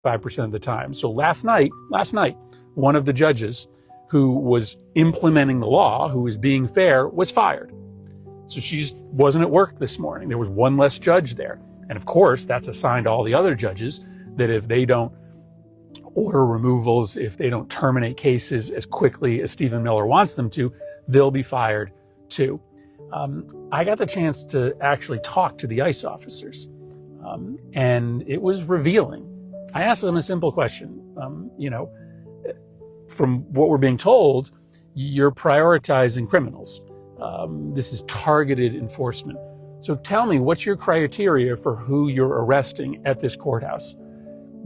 5% of the time. So last night, one of the judges who was implementing the law, who was being fair, was fired. So she just wasn't at work this morning. There was one less judge there. And of course, that's a sign to all the other judges that if they don't order removals, if they don't terminate cases as quickly as Stephen Miller wants them to, they'll be fired too. I got the chance to actually talk to the ICE officers, and it was revealing. I asked them a simple question. From what we're being told, you're prioritizing criminals. This is targeted enforcement. So tell me, what's your criteria for who you're arresting at this courthouse?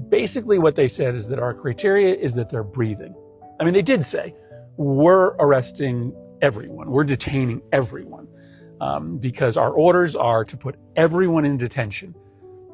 Basically what they said is that our criteria is that they're breathing. I mean, they did say, we're arresting everyone. We're detaining everyone because our orders are to put everyone in detention,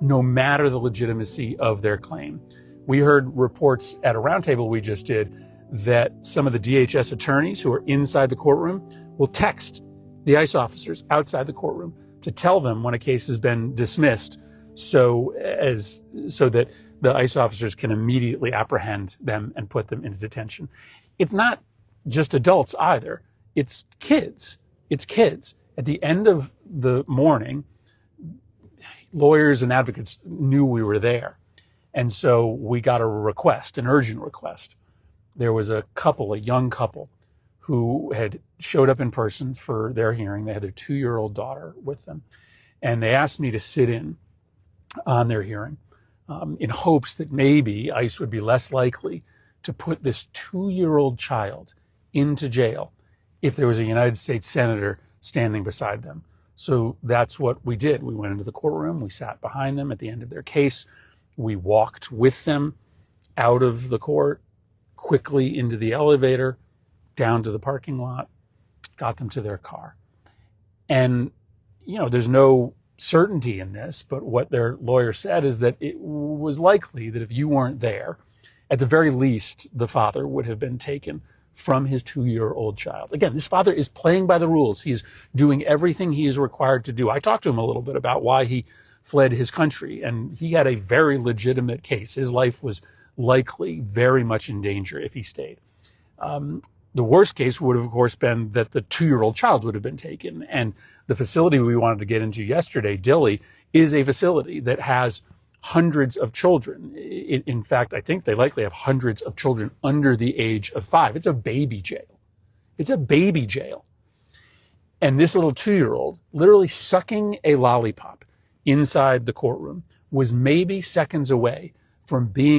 no matter the legitimacy of their claim. We heard reports at a roundtable we just did that some of the DHS attorneys who are inside the courtroom will text the ICE officers outside the courtroom to tell them when a case has been dismissed so that the ICE officers can immediately apprehend them and put them into detention. It's not just adults either. It's kids. It's kids. At the end of the morning, lawyers and advocates knew we were there. And so we got a request, an urgent request. There was a young couple, who had showed up in person for their hearing. They had their 2-year-old daughter with them. And they asked me to sit in on their hearing in hopes that maybe ICE would be less likely to put this 2-year-old child into jail if there was a United States senator standing beside them. So that's what we did. We went into the courtroom. We sat behind them at the end of their case. We walked with them out of the court, quickly into the elevator, down to the parking lot, got them to their car. And, there's no certainty in this, but what their lawyer said is that it was likely that if you weren't there, at the very least, the father would have been taken from his 2-year-old child. Again, this father is playing by the rules. He's doing everything he is required to do. I talked to him a little bit about why he fled his country, and he had a very legitimate case. His life was likely very much in danger if he stayed. The worst case would have, of course, been that the 2-year-old child would have been taken. And the facility we wanted to get into yesterday, Dilley, is a facility that has hundreds of children. In fact, I think they likely have hundreds of children under the age of 5. It's a baby jail. It's a baby jail. And this little 2-year-old, literally sucking a lollipop inside the courtroom, was maybe seconds away from being